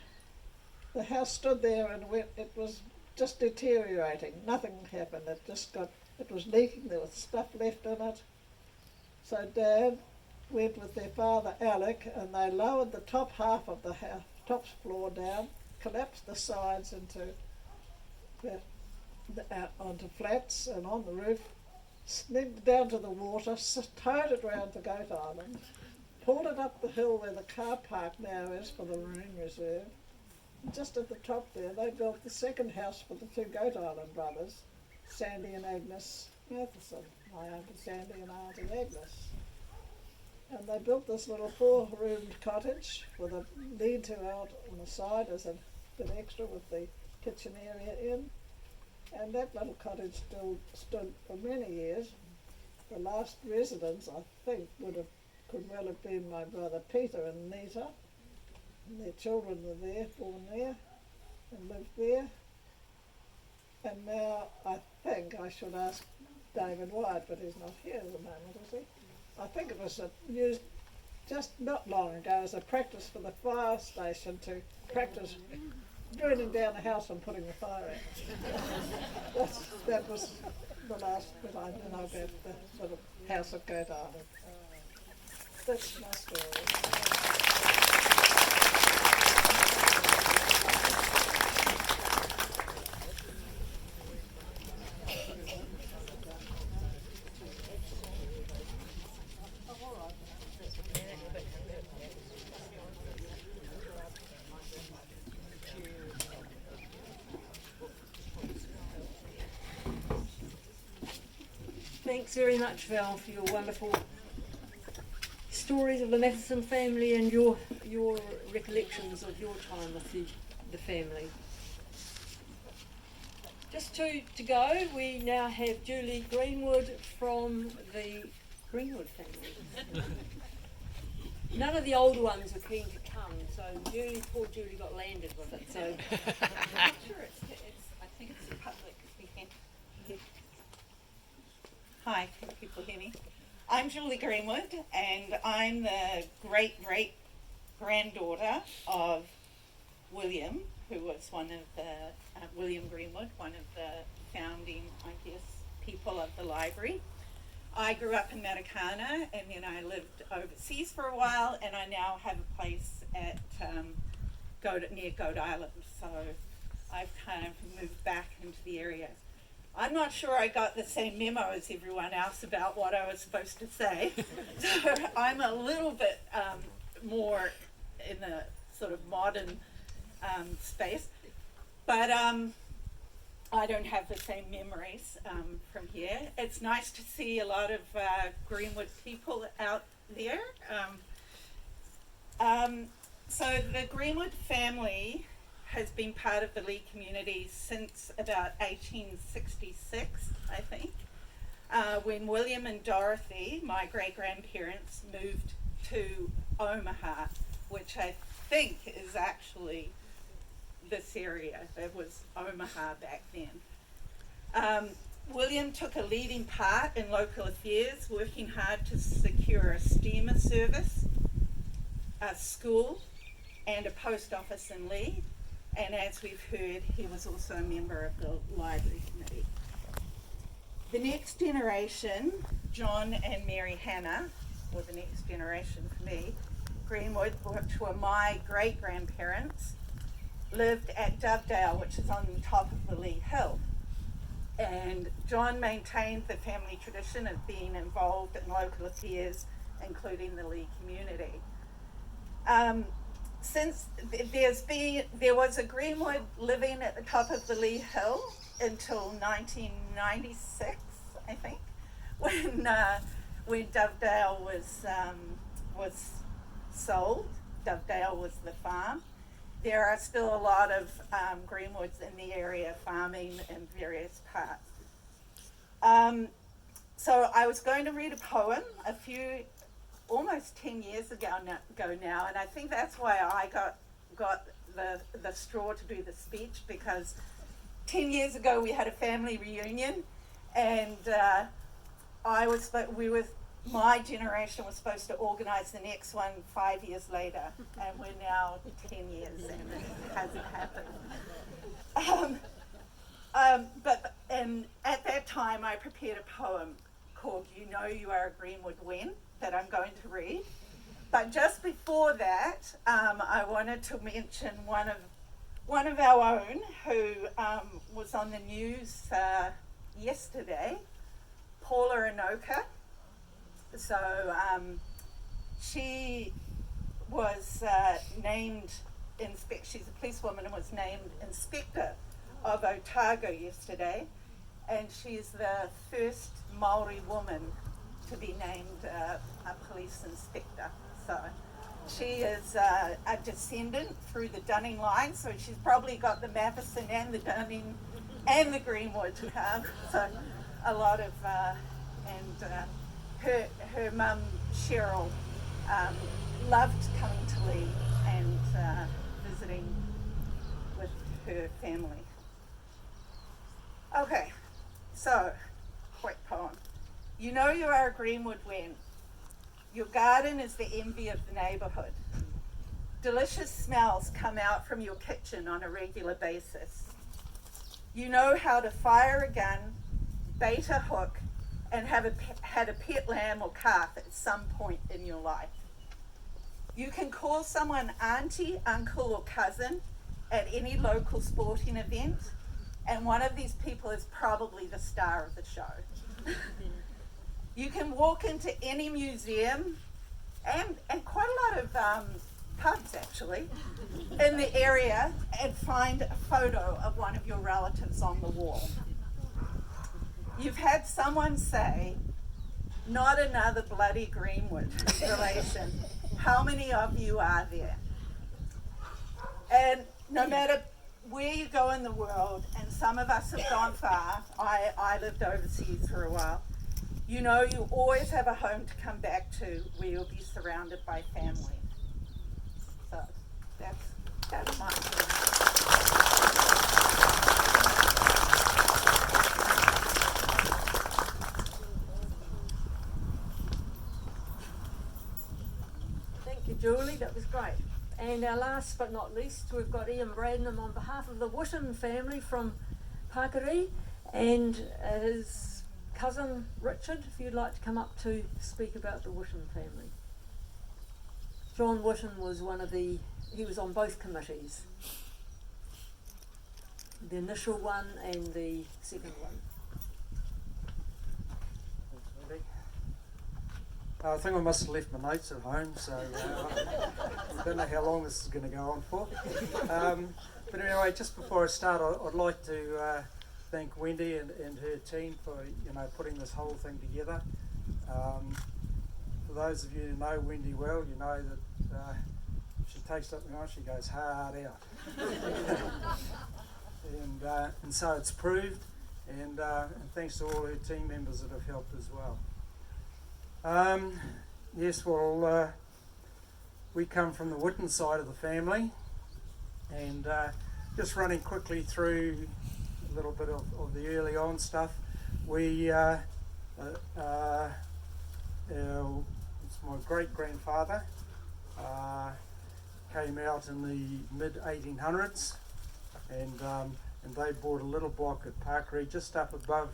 the house stood there and it was just deteriorating. Nothing happened. It was leaking. There was stuff left in it. So Dad went with their father Alec, and they lowered the top half of the house, top floor down, collapsed the sides into onto flats, and on the roof, snigged down to the water, towed it round to Goat Island, pulled it up the hill where the car park now is for the Marine Reserve. And just at the top there, they built the second house for the two Goat Island brothers, Sandy and Agnes Matheson, my Auntie Sandy and Auntie Agnes. And they built this little 4-roomed cottage with a lean-to out on the side as a bit extra with the kitchen area in. And that little cottage still stood for many years. The last residents, I think, could well have been my brother Peter and Nita. and their children were there, born there, and lived there. And now I think I should ask David Wyatt, but he's not here at the moment, is he? I think it was used just not long ago as a practice for the fire station to practice burning down the house and putting the fire out. That was the last bit I know about the little house at Godard. That's my story. Thanks very much, Val, for your wonderful stories of the Matheson family and your recollections of your time with the family. Just to go, we now have Julie Greenwood from the Greenwood family. None of the older ones are keen to come, so poor Julie got landed with it. So I'm not sure I think it's public speaking. Hi, can people hear me? I'm Julie Greenwood, and I'm the great-great-granddaughter of William, who was one of the, William Greenwood, one of the founding, I guess, people of the library. I grew up in Matakana, and then I lived overseas for a while, and I now have a place at near Goat Island, so I've kind of moved back into the area. I'm not sure I got the same memo as everyone else about what I was supposed to say, so I'm a little bit more in the sort of modern space, but I don't have the same memories from here. It's nice to see a lot of Greenwood people out there. So the Greenwood family has been part of the Leigh community since about 1866, I think, when William and Dorothy, my great-grandparents, moved to Omaha, which I think is actually this area. It was Omaha back then. William took a leading part in local affairs, working hard to secure a steamer service, a school, and a post office in Leigh. And as we've heard, he was also a member of the library committee. The next generation, John and Mary Hannah, or the next generation for me, Greenwood, which were my great-grandparents, lived at Dovedale, which is on the top of the Leigh Hill. And John maintained the family tradition of being involved in local affairs, including the Leigh community. Since there was a Greenwood living at the top of the Leigh Hill until 1996, I think, when Dovedale was sold. Dovedale was the farm. There are still a lot of Greenwoods in the area farming in various parts. So I was going to read a poem almost 10 years ago now, and I think that's why I got the straw to do the speech, because 10 years ago we had a family reunion, and my generation was supposed to organize the next one 5 years later, and we're now 10 years and it hasn't happened. And at that time I prepared a poem called You Know You Are a Greenwood When, that I'm going to read. But just before that, I wanted to mention one of our own who was on the news yesterday, Paula Anoka. So she was named she's a policewoman and was named Inspector of Otago yesterday, and she's the first Maori woman to be named a police inspector. So she is a descendant through the Dunning line, so she's probably got the Matheson and the Dunning and the Greenwood. So a lot of, her mum Cheryl loved coming to Leigh and visiting with her family. Okay, so, quick poem. You know you are a Greenwood when your garden is the envy of the neighbourhood. Delicious smells come out from your kitchen on a regular basis. You know how to fire a gun, bait a hook, and had a pet lamb or calf at some point in your life. You can call someone auntie, uncle, or cousin at any local sporting event, and one of these people is probably the star of the show. You can walk into any museum and quite a lot of pubs actually in the area and find a photo of one of your relatives on the wall. You've had someone say, not another bloody Greenwood relation. How many of you are there? And no matter where you go in the world, and some of us have gone far, I lived overseas for a while, you know you always have a home to come back to where you'll be surrounded by family. So that's my story. Thank you, Julie, that was great. And our last but not least, we've got Ian Bradnam on behalf of the Witten family from Pakari, and his cousin Richard, if you'd like to come up to speak about the Witten family. John Witten was he was on both committees, the initial one and the second one. I think I must have left my notes at home, so I don't know how long this is going to go on for. But anyway, just before I start, I'd like to thank Wendy and her team for putting this whole thing together. For those of you who know Wendy well, you know that if she takes something on, she goes hard out. And so it's proved, and thanks to all her team members that have helped as well. Yes, well, we come from the Witten side of the family, and just running quickly through a little bit of the early on stuff. It's my great-grandfather came out in the mid-1800s, and they bought a little block at Parkery just up above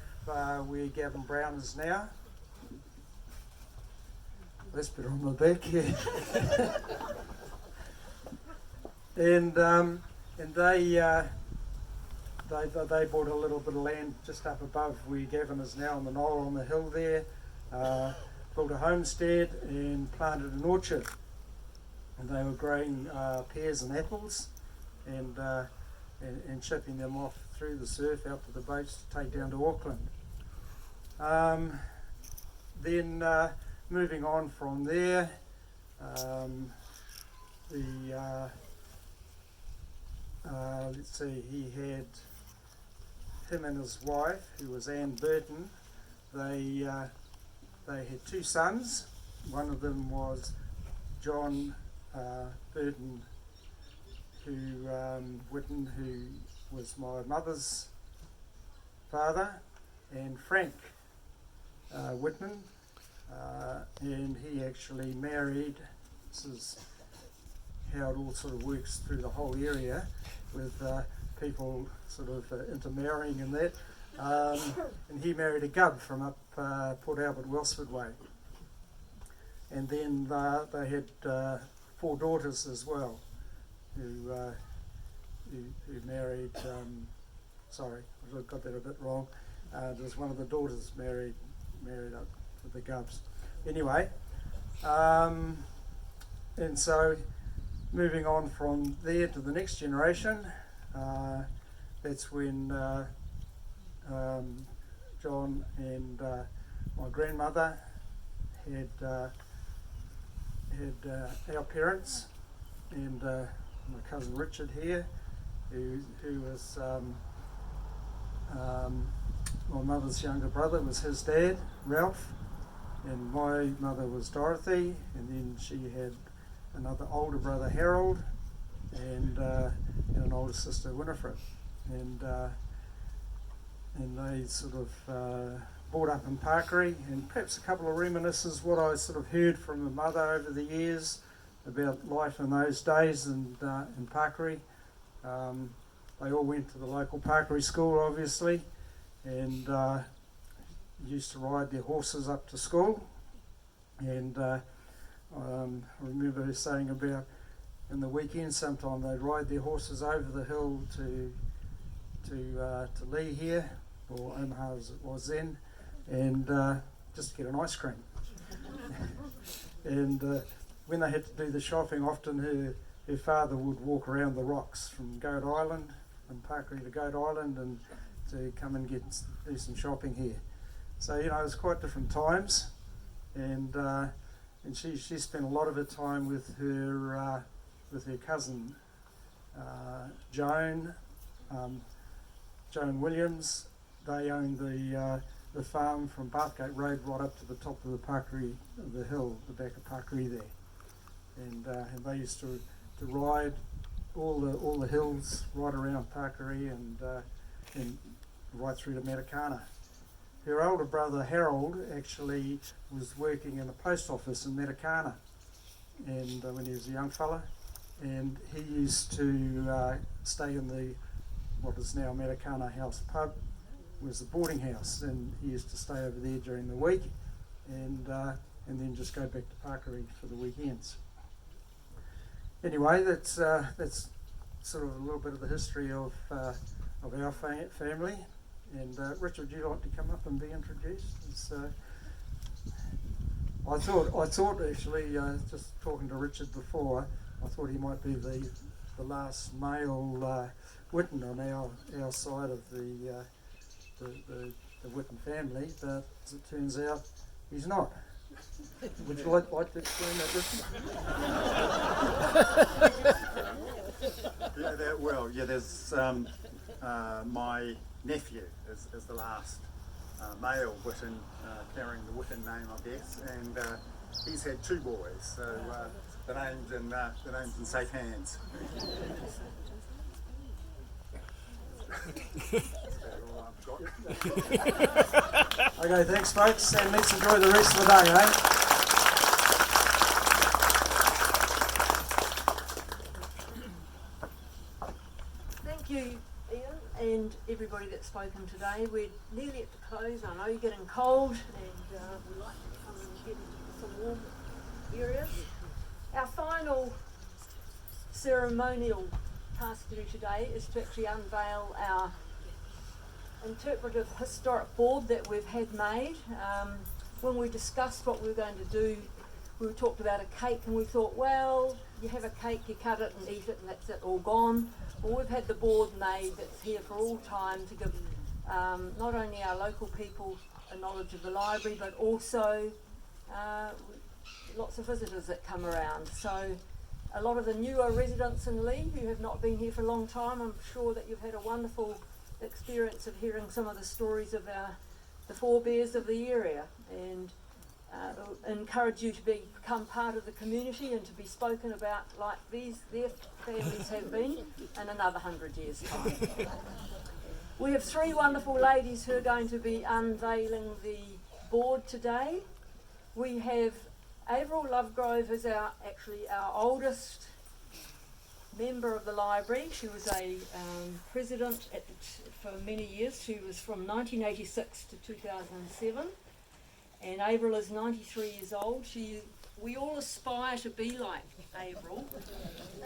where Gavin Brown is now. That's better on my back, yeah. and they bought a little bit of land just up above where Gavin is now on the knoll on the hill there. Built a homestead and planted an orchard. And they were growing pears and apples and shipping them off through the surf out to the boats to take down to Auckland. Then moving on from there, let's see, he had him and his wife, who was Anne Burton. They had two sons. One of them was John Burton, Witten, who was my mother's father, and Frank Whitman. And he actually married, this is how it all sort of works through the whole area with people sort of intermarrying and that. And he married a Gub from up Port Albert, Welsford way. And then they had 4 daughters as well, who married, sorry, I got that a bit wrong. There's one of the daughters married up with the Gubs. Anyway, and so moving on from there to the next generation, that's when John and my grandmother had our parents, and my cousin Richard here, who was my mother's younger brother, was his dad, Ralph, and my mother was Dorothy, and then she had another older brother, Harold, and an older sister, Winifred. And they sort of brought up in Parkery, and perhaps a couple of reminiscences what I sort of heard from the mother over the years about life in those days in Parkery. They all went to the local Parkery school, obviously, and used to ride their horses up to school. And I remember her saying about in the weekend sometime they'd ride their horses over the hill to Leigh here, or Omaha as it was then, and just to get an ice cream. And when they had to do the shopping, often her father would walk around the rocks from Goat Island, from Parkery to Goat Island, and to come and do some shopping here. So, you know, it was quite different times, and she spent a lot of her time with her cousin Joan Williams. They owned the farm from Bathgate Road right up to the top of the Parkery, the hill, the back of Parkery there, and they used to ride all the hills right around Parkery and right through to Matakana. Her older brother Harold actually was working in a post office in Matakana, and when he was a young fella, and he used to stay in what is now Matakana House pub, was the boarding house, and he used to stay over there during the week, and then just go back to Parkery for the weekends. Anyway, that's sort of a little bit of the history of our family. And Richard, would you like to come up and be introduced? I thought actually, just talking to Richard before, I thought he might be the last male Whitten on our side of the Whitten family, but as it turns out, he's not. Would you like to explain that, Richard? There's my nephew is the last male Whitten carrying the Whitten name, I guess, and he's had two boys, so the name's in safe hands. Okay, thanks folks, and let's enjoy the rest of the day, eh? Thank you, Ian, and everybody that's spoken today. We're nearly at the close. I know you're getting cold, and we'd like to come and get into some warm areas. Our final ceremonial task to do today is to actually unveil our interpretive historic board that we've had made. When we discussed what we were going to do, we talked about a cake, and we thought, well, you have a cake, you cut it and eat it, and that's it, all gone. Well, we've had the board made that's here for all time to give not only our local people a knowledge of the library, but also lots of visitors that come around. So a lot of the newer residents in Leigh who have not been here for a long time, I'm sure that you've had a wonderful experience of hearing some of the stories of the forebears of the area, and encourage you to become part of the community and to be spoken about like their families have been in another 100 years' time. We have three wonderful ladies who are going to be unveiling the board today. We have Avril Lovegrove as our oldest member of the library. She was a president for many years. She was from 1986 to 2007. And Avril is 93 years old. We all aspire to be like Avril.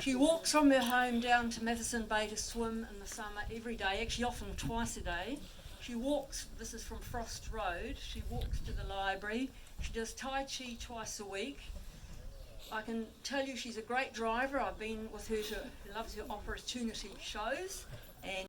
She walks from her home down to Matheson Bay to swim in the summer every day, actually often twice a day. She walks, this is from Frost Road, she walks to the library. She does Tai Chi twice a week. I can tell you she's a great driver. I've been with her she loves her opportunity shows.